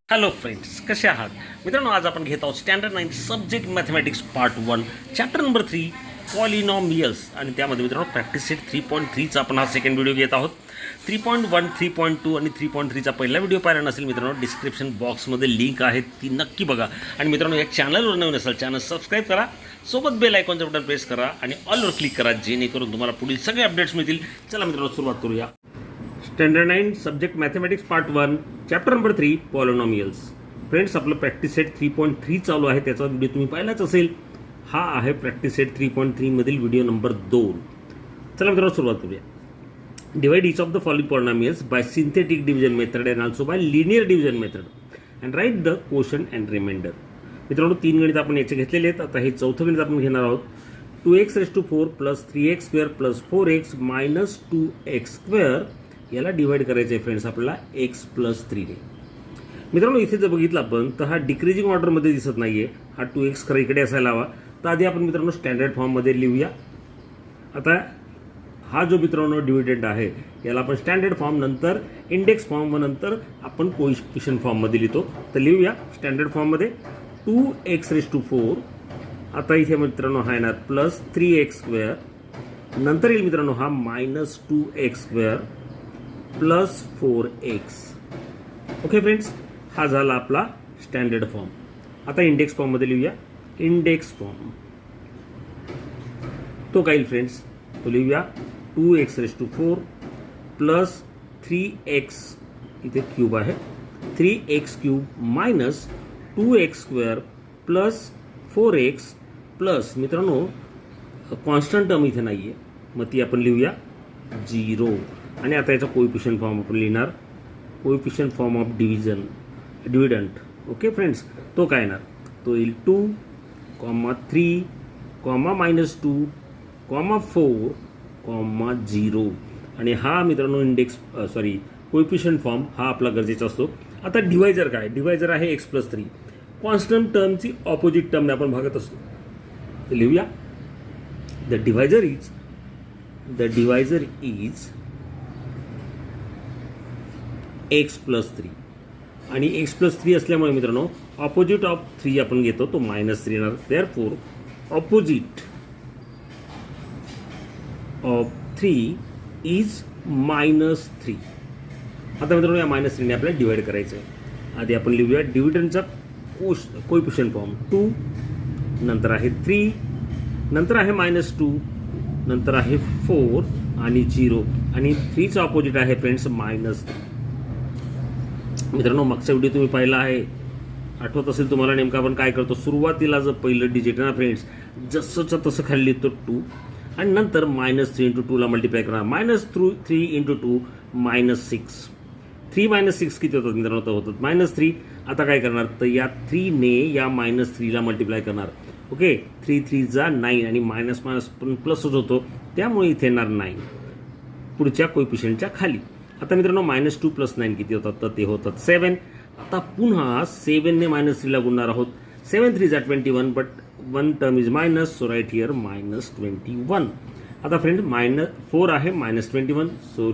Hello friends, कसे आहात मित्रांनो? आज आपण घेत आहोत standard 9 subject mathematics part 1 chapter number 3 polynomials. आणि त्यामध्ये मित्रांनो प्रॅक्टिस सेट 3.3चा आपण हा सेकंड व्हिडिओ घेत आहोत. 3.1, 3.2 आणि 3.3चा पहिला व्हिडिओ पाहिला नसेल मित्रांनो, डिस्क्रिप्शन बॉक्समध्ये लिंक आहे, ती नक्की बघा. आणि मित्रांनो, या चॅनलवर नवीन असेल चॅनल सबस्क्राईब करा, सोबत बेल आयकॉनचं बटन प्रेस करा आणि ऑलवर क्लिक करा, जेणेकरून तुम्हाला पुढील सगळे अपडेट्स मिळतील. चला मित्रांनो, सुरुवात करूया. Standard 9 subject mathematics part 1 chapter number 3 polynomials. Friends, आपलं प्रॅक्टिस सेट 3.3 चालू आहे, त्याचा व्हिडिओ तुम्ही पाहिलाच असेल. हा आहे प्रॅक्टिस सेट 3.3 मधील व्हिडिओ नंबर 2. चला मित्रांनो, सुरुवात करूया. Divide each of the following polynomials by synthetic division method and also by linear division method and write the quotient and remainder. मित्रांनो, 3 गणित आपण याचे घेतलेले आहेत. आता हे चौथं गणित आपण घेणार आहोत. 2x⁴ plus 3x² plus 4x minus 2x² याला डिवाइड करायचं आहे फ्रेंड्स आपल्याला x प्लस 3 ने. मित्रांनो, इथे जर बघितलं आपण तर हा डिक्रीजिंग ऑर्डरमध्ये दिसत नाहीये. हा 2x खरं इकडे असायला हवा. तर आधी आपण मित्रांनो स्टँडर्ड फॉर्ममध्ये लिहूया. आता हा जो मित्रांनो डिव्हिडंड आहे याला आपण स्टँडर्ड फॉर्म, नंतर इंडेक्स फॉर्म व नंतर आपण कोइफिशियंट फॉर्ममध्ये लिहितो. तर लिहूया स्टँडर्ड फॉर्ममध्ये 2x⁴. आता इथे मित्रांनो हा येणार प्लस 3x². नंतर येईल मित्रांनो हा minus 2x² plus 4x. Okay friends, हा झाला आपला स्टँडर्ड फॉर्म. आता इंडेक्स फॉर्ममध्ये लिहूया. इंडेक्स फॉर्म तो काय फ्रेंड्स, तो लिहूया 2x⁴ प्लस 3x, इथे क्यूब आहे, 3x³ minus 2x² plus 4x plus मित्रांनो कॉन्स्टंट टर्म इथे नाही आहे, मग ती आपण लिहूया 0. आणि आता याचा कोइफिशियंट फॉर्म आपण लिहिणार, coefficient form of dividend. Okay friends, तो काय येणार, तो येईल 2, 3, -2, 4, 0. आणि हा मित्रांनो इंडेक्स कोइफिशियंट फॉर्म हा आपला गरजेचा असतो. आता डिवायझर काय, डिवायझर आहे x प्लस 3. कॉन्स्टंट टर्मची ऑपोजिट टर्मने आपण भागत असतो. तर लिहूया the divisor is x plus 3. आणि x प्लस 3 असल्यामुळे मित्रांनो ऑपोजिट ऑफ 3 आपण घेतो, तो -3 येणार. Therefore opposite of 3 is -3. आता मित्रांनो या -3 ने आपल्याला डिवाइड करायचं आहे. आधी आपण लिहूया डिव्हिडंडचा कोइफिशियंट फॉर्म 2, नंतर आहे 3, नंतर आहे -2, नंतर आहे 4 आणि 0. आणि 3चा ऑपोजिट आहे फ्रेंड्स -3. मित्रांनो, मागचा व्हिडिओ तुम्ही पाहिला आहे, आठवत असेल तुम्हाला नेमकं आपण काय करतो. सुरुवातीला जर पहिलं डिजिट ना फ्रेंड्स जसंच्या तसं खाली लिहितो 2, आणि नंतर -3 × 2 ला मल्टिप्लाय करणार. -3 × 2 -6. 3 - 6 किती होतात मित्रांनो, तर होतात -3. आता काय करणार, तर या 3 ने या -3 ला मल्टिप्लाय करणार. ओके, 3 3 जा 9 आणि मायनस पण प्लसच होतो, त्यामुळे इथे येणार 9 पुढच्या कोइफिशियंटच्या खाली. आता मित्रांनो -2 + 9 किती होतात, तर ते होतात 7. आता पुन्हा 7 ने -3 ला गुणणार आहोत. 7 3 जा 21, but 1 term is minus, so right here -21. आता फ्रेंड 4 आहे -21, सो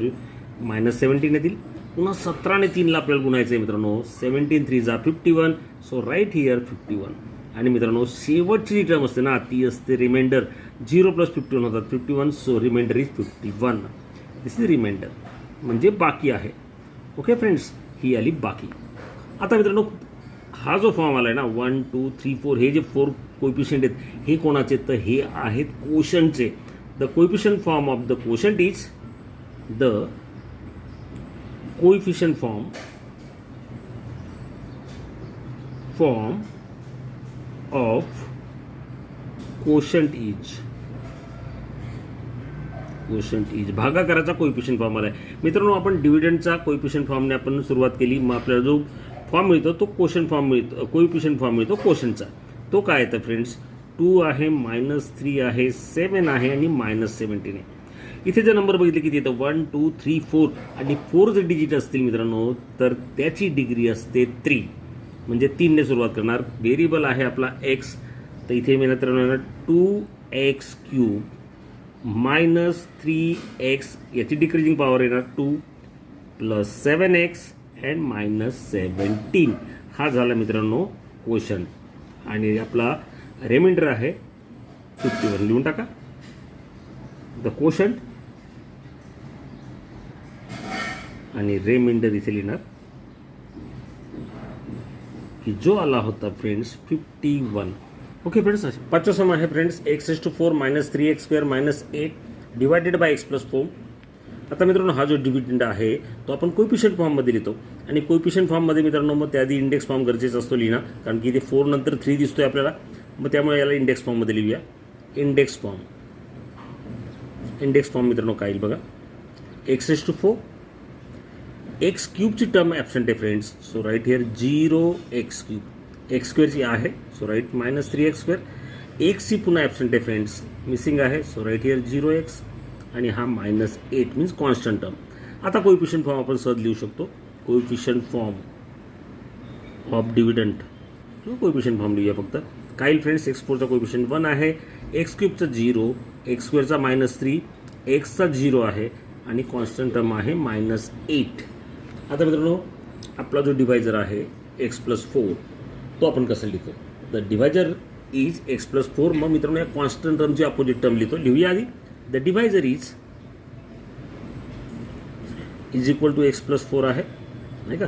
-17 येतील. पुन्हा 17 ने 3 ला आपल्याला गुणायचं आहे मित्रांनो. 17 3 जा 51, सो राईट हिअर 51. आणि मित्रांनो शेवटची जी टर्म असते ना ती असते रिमाइंडर. 0 + 51 होतात 51, so remainder is 51. This is remainder, म्हणजे बाकी आहे. ओके फ्रेंड्स, ही आली बाकी. आता मित्रांनो हा जो फॉर्म आला आहे ना 1 2 3 4, हे जे 4 कोइफिशियंट आहेत हे कोणाचे, तर हे आहेत कोशंटचे. The coefficient form of the quotient is the coefficient form of quotient is भागाकाराचा कोइफिशियंट फॉर्म आला आहे. मित्रांनो, आपण डिव्हिडंडचा कोइफिशियंट फॉर्मने आपण सुरुवात केली. मग आपल्याला जो फॉर्म मिळतो तो कोशंट फॉर्म मिळतो, कोइफिशियंट फॉर्म मिळतो कोशंटचा. तो काय आहे तर फ्रेंड्स 2 आहे, -3 आहे, 7 आहे आणि -17 आहे. इथे जर नंबर बघितले किती येतं 1 2 3 4, आणि 4 जर डिजिट असतील मित्रांनो तर त्याची डिग्री असते 3, म्हणजे 3 ने सुरुवात करणार. व्हेरिएबल आहे आपला x, तर इथे मित्रांनो 2x³ -3x, याची डिक्रीजिंग पॉवर येणार 2 + 7x and -17. हा झाला मित्रांनो कोशंट आणि आपला रिमाइंडर आहे 51. लिहून टाका द कोशंट आणि रिमाइंडर इथे लिहिणार की जो आला होता फ्रेंड्स 51. ओके फ्रेंड्स, पाचवा सम आहे friends x⁴ - 3x² - 8 divided by x+4. आता मित्रांनो हा जो डिव्हिडंड आहे तो आपण कोइफिशियंट फॉर्ममध्ये लिहितो आणि कोइफिशियंट फॉर्ममध्ये मित्रांनो मग त्याआधी इंडेक्स फॉर्म गरजेचा असतो लिहिणं, कारण की इथे 4 नंतर 3 दिसतोय आपल्याला, मग त्यामुळे याला इंडेक्स फॉर्ममध्ये लिहूया. इंडेक्स फॉर्म मित्रांनो काय येईल बघा, x⁴ x³ टर्म ॲबसेंट आहे friends, so right here 0x³ x² आहे, सो राईट -3x². x पुन्हा ॲबसेंट आहे फ्रेंड्स, मिसिंग आहे, सो राईट हिअर 0x आणि हा -8 मीन्स कॉन्स्टंट टर्म. आता कोइफिशियंट फॉर्म आपण सहज लिहू शकतो. कोइफिशियंट फॉर्म ऑफ डिव्हिडंड किंवा कोइफिशियंट फॉर्म लिहूया फक्त. काय येईल फ्रेंड्स, x4चा कोइफिशियंट 1 आहे, x³ 0, x² -3, x 0 आहे आणि कॉन्स्टंट टर्म आहे -8. आता मित्रांनो आपला जो डिवायझर आहे x+4 तो आपण कसं लिहितो, द डिवायझर इज x+4. मग मित्रांनो या कॉन्स्टंट टर्मची अपोजिट टर्म लिहितो. लिहूया आधी, the divisor is equal to x+4 आहे नाही का,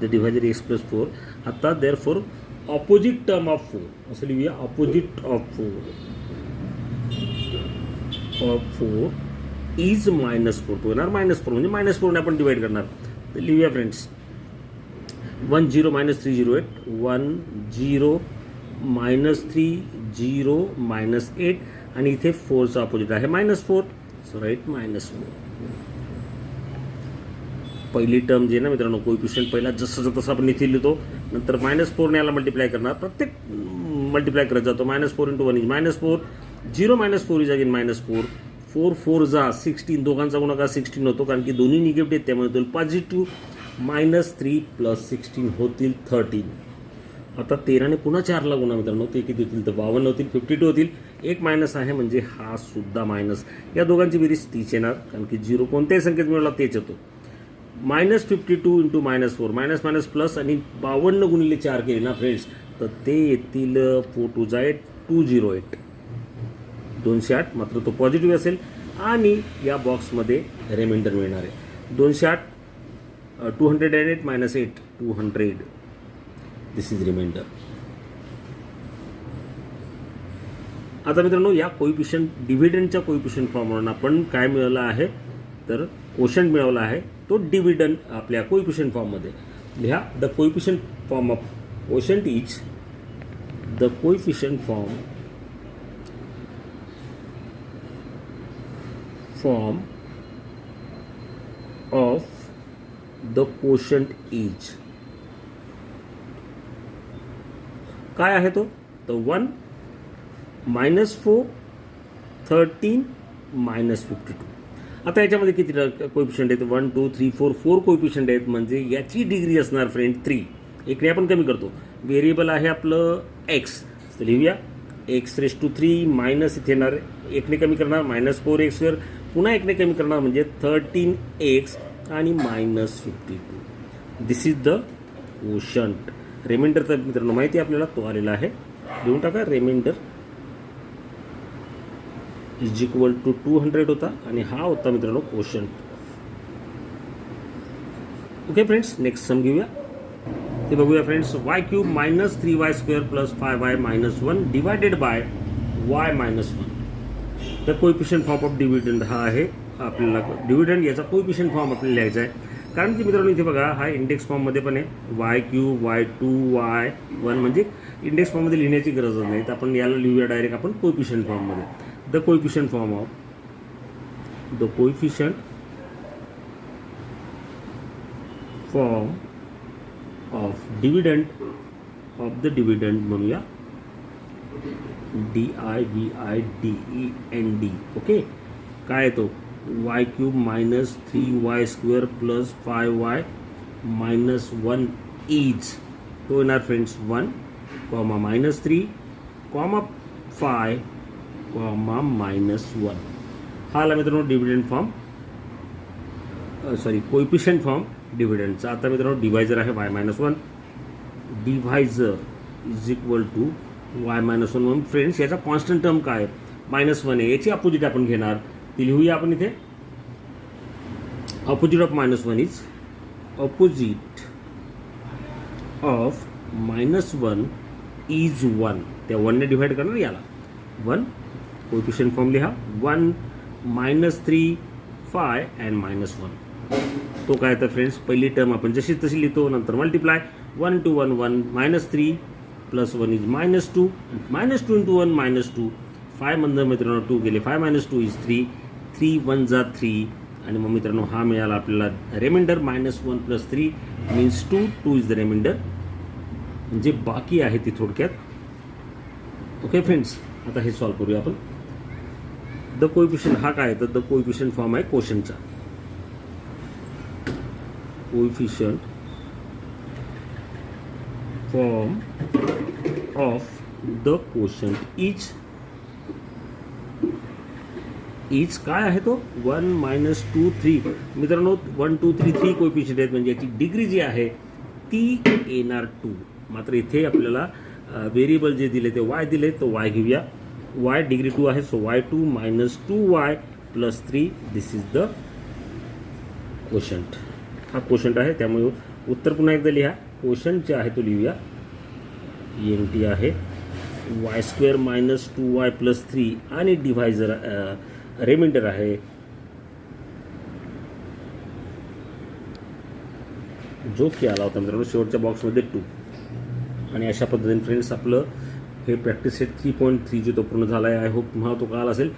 द डिवायझर x+4. आता therefore opposite term of 4 असं लिहूया, ऑपोजिट ऑफ 4 इज -4. तो येणार -4 म्हणजे -4 आपण डिवाइड करणार. तर लिहूया फ्रेंड्स 1 0 -3 0 8 1 0 -3 0 -8 आणि इथे 4चा अपोजिट आहे -4, सो राईट -4. पहिली टर्म जी आहे ना मित्रांनो कोइफिशियंट पहिला जसं तसं आपण इथे लिहितो, नंतर -4 ने याला मल्टिप्लाय करणार, प्रत्येक मल्टिप्लाय करत जातो. -4 × 1 इज -4, 0 -4 इज अगेन -4, 4 4 जा 16, दोघांचा गुणाकार 16 होतो कारण की दोन्ही निगेटिव्ह आहेत, त्यामुळे होतील पॉझिटिव्ह. -3 + 16 होतील 13. आता 13 ने पुन्हा 4 ला गुणा मित्रांनो, ते किती होतील तर 52 होतील, 52 होतील. एक मायनस आहे म्हणजे हा सुद्धा मायनस, या दोघांची बेरीज 30 येणार कारण की 0 कोणत्याही संख्येत मिळाला तेच येतो. -52 × -4 मायनस प्लस आणि 52 गुणिले 4 केले ना फ्रेंड्स तर ते येतील 4 2 जा 8 208 208. मात्र तो पॉझिटिव्ह असेल आणि या बॉक्समध्ये रिमाइंडर मिळणार आहे 208 208 - 8 200. This is remainder. आता मित्रांनो या कोइफिशियंट डिव्हिडंडच्या कोइफिशियंट फॉर्मवरून आपण काय मिळवलं आहे तर कोशंट मिळवला आहे, तो डिव्हिडंड आपल्या कोइफिशियंट फॉर्ममध्ये लिहा. The coefficient form of quotient is the coefficient form of the quotient is काय आहे तो, तर 1 -4 13 -52. आता याच्यामध्ये किती कोइफिशियंट आहेत, 1 2 3 4 कोइफिशियंट आहेत, म्हणजे याची डिग्री असणार फ्रेंड 3. एकने आपण कमी करतो. व्हेरिएबल आहे आपलं x, तर लिहूया x⁻³ मायनस इथे येणार, एकने कमी करणार -4x², पुन्हा एकने कमी करणार म्हणजे 13x आणि -52. दिस इज द कोशंट. रिमाइंडर तर मित्रांनो माहिती आहे आपल्याला, तो आलेला आहे, लिहून टाका. रिमाइंडर इज इक्वल टू 200 होता आणि हा होता मित्रांनो quotient. Okay friends, next sum घेऊया, ते बघूया friends. y³ -3y² + 5y - 1 divided by y - 1. तर कोइफिशियंट फॉर्म ऑफ डिव्हिडंड हा आहे आपल्याला. डिव्हिडंड याचा कोइफिशियंट फॉर्म आपल्याला लिहायचा आहे, कारण की मित्रांनो इथे बघा हा इंडेक्स फॉर्ममध्ये पण आहे, y³ y2 y1 म्हणजे इंडेक्स फॉर्ममध्ये लिहिण्याची गरज नाही, तर आपण याला लिहूया डायरेक्ट आपण कोइफिशियंट फॉर्ममध्ये. The coefficient form of dividend of the dividend म्हणूया DIVIDEND. ओके, काय तो y³ -3y² + 5y - 1 इज, तो येणार फ्रेंड्स 1, -3, -5, -1. हा आला मित्रांनो डिव्हिडंड फॉर्म, कोइफिशियंट फॉर्म डिव्हिडंडचा. आता मित्रांनो डिवायझर आहे y - 1, divisor is equal to y minus one. म्हणून फ्रेंड्स याचा कॉन्स्टंट टर्म काय -1 आहे, याची अपोजिट आपण घेणार. ती लिहूया आपण इथे. Opposite of -1 is opposite of -1 is 1. त्या 1ने डिवाइड करणार याला 1. कोएफिशिएंट फॉर्म लिहा 1 -3 5 अँड -1. तो काय तर फ्रेंड्स पहिली टर्म आपण जशी तशी लिहितो, नंतर मल्टिप्लाय 1 × 1 1 -3 + 1 इज -2 -2 × 1 -2. 5 मधनं मित्रांनो 2 गेले 5 - 2 इज 3 3 1 जा 3. आणि मग मित्रांनो हा मिळाला आपल्याला remainder -1 + 3 means 2. 2 is the remainder. म्हणजे बाकी आहे ती थोडक्यात. ओके फ्रेंड्स, आता हे सॉल्व्ह करूया आपण. द कोएफिशिएंट हा काय तर द कोएफिशिएंट फॉर्म आहे कोशंटचा. Coefficient form of the quotient is काय आहे तो 1 - 2 3. मित्रांनो 1 2 3 3 कोएफिशिएंट आहेत, म्हणजे याची डिग्री जी आहे ती येणार 2. मात्र इथे आपल्याला व्हेरिएबल जे दिले ते वाय दिले, तो वाय घेऊया. वाय डिग्री 2 आहे, so y2 - 2y + 3 this is the quotient. हा कोशंट आहे, त्यामुळे उत्तर पुन्हा एकदा लिहा. कोशंट जे आहे तो लिहूया ENT आहे y² - 2y + 3 आणि डिव्हायझर रिमाइंडर आहे जो की आला होता मित्रांनो शेवटच्या बॉक्समध्ये 2. आणि अशा पद्धतीने फ्रेंड्स आपलं हे प्रॅक्टिस सेट 3.3 जो तो पूर्ण झाला आहे. आय होप तुम्हाला तो कळाला असेल.